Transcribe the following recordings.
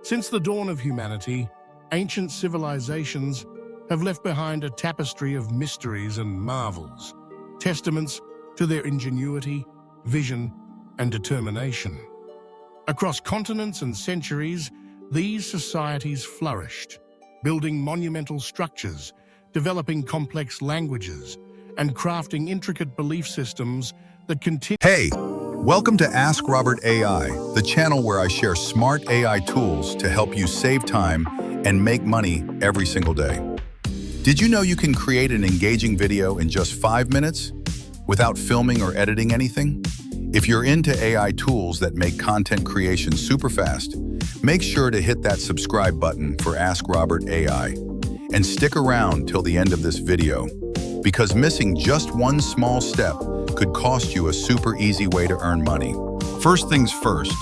Since the dawn of humanity, ancient civilizations have left behind a tapestry of mysteries and marvels, testaments to their ingenuity, vision, and determination. Across continents and centuries, these societies flourished, building monumental structures, developing complex languages, and crafting intricate belief systems that continue. Hey, welcome to Ask Robert AI, the channel where I share smart AI tools to help you save time and make money every single day. Did you know you can create an engaging video in just 5 minutes without filming or editing anything? If you're into AI tools that make content creation super fast, make sure to hit that subscribe button for Ask Robert AI and stick around till the end of this video, because missing just one small step could cost you a super easy way to earn money. First things first,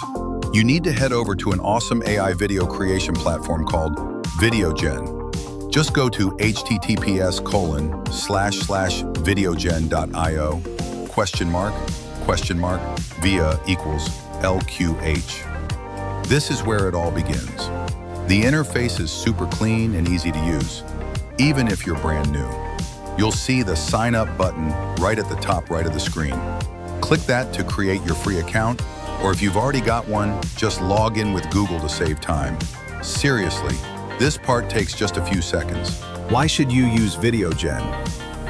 you need to head over to an awesome AI video creation platform called VideoGen. Just go to https://videogen.io ? via equals LQH. This is where it all begins. The interface is super clean and easy to use, even if you're brand new. You'll see the sign up button right at the top right of the screen. Click that to create your free account, or if you've already got one, just log in with Google to save time. Seriously, this part takes just a few seconds. Why should you use VideoGen?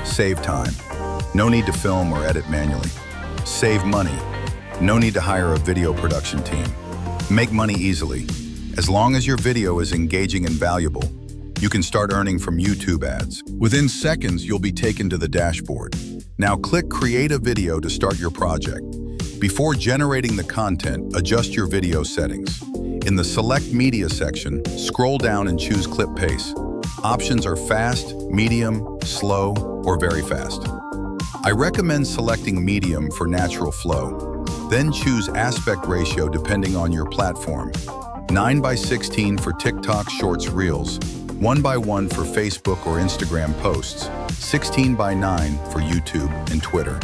Save time. No need to film or edit manually. Save money. No need to hire a video production team. Make money easily. As long as your video is engaging and valuable, you can start earning from YouTube ads. Within seconds, you'll be taken to the dashboard. Now click Create a Video to start your project. Before generating the content, adjust your video settings. In the Select Media section, scroll down and choose Clip Pace. Options are fast, medium, slow, or very fast. I recommend selecting medium for natural flow. Then choose aspect ratio depending on your platform. 9:16 for TikTok Shorts Reels, 1:1 for Facebook or Instagram posts, 16:9 for YouTube and Twitter.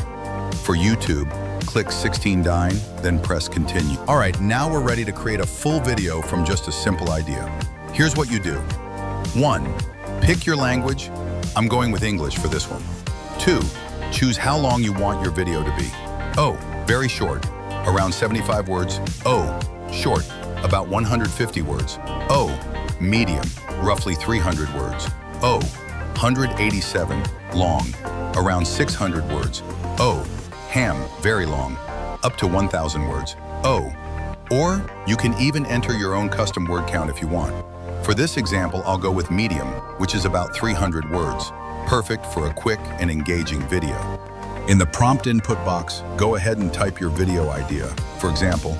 For YouTube, click 16:9, then press continue. All right, now we're ready to create a full video from just a simple idea. Here's what you do. 1. Pick your language. I'm going with English for this one. 2. Choose how long you want your video to be. O, very short, around 75 words. O, short, about 150 words. O, medium, roughly 300 words. O, 187, long, around 600 words. O, ham, very long, up to 1,000 words. O, or you can even enter your own custom word count if you want. For this example, I'll go with medium, which is about 300 words. Perfect for a quick and engaging video. In the prompt input box, go ahead and type your video idea. For example,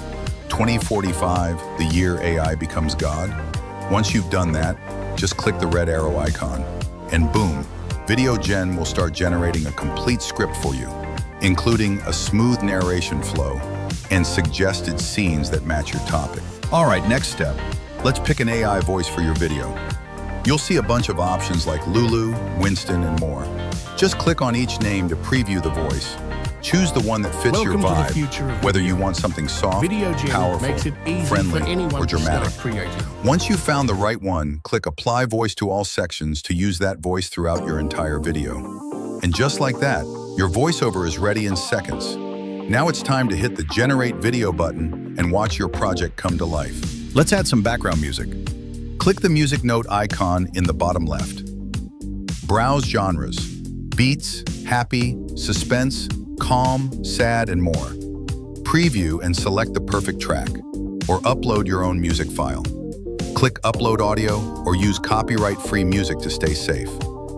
2045, the year AI becomes God. Once you've done that, just click the red arrow icon, and boom, VideoGen will start generating a complete script for you, including a smooth narration flow and suggested scenes that match your topic. All right, next step, let's pick an AI voice for your video. You'll see a bunch of options like Lulu, Winston, and more. Just click on each name to preview the voice. Choose the one that fits your vibe, whether you want something soft, powerful, friendly, or dramatic. Once you've found the right one, click Apply Voice to all sections to use that voice throughout your entire video. And just like that, your voiceover is ready in seconds. Now it's time to hit the Generate Video button and watch your project come to life. Let's add some background music. Click the music note icon in the bottom left. Browse genres: beats, happy, suspense, calm, sad, and more. Preview and select the perfect track, or upload your own music file. Click Upload Audio or use copyright-free music to stay safe.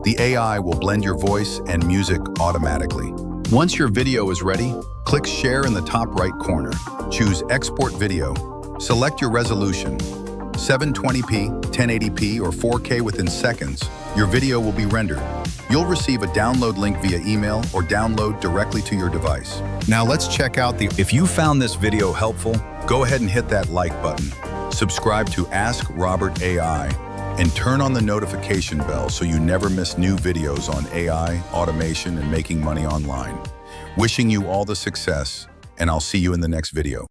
The AI will blend your voice and music automatically. Once your video is ready, click Share in the top right corner. Choose Export Video. Select your resolution, 720p, 1080p, or 4K. Within seconds, your video will be rendered. You'll receive a download link via email or download directly to your device. Now let's check out If you found this video helpful, go ahead and hit that like button. Subscribe to Ask Robert AI and turn on the notification bell so you never miss new videos on AI, automation, and making money online. Wishing you all the success, and I'll see you in the next video.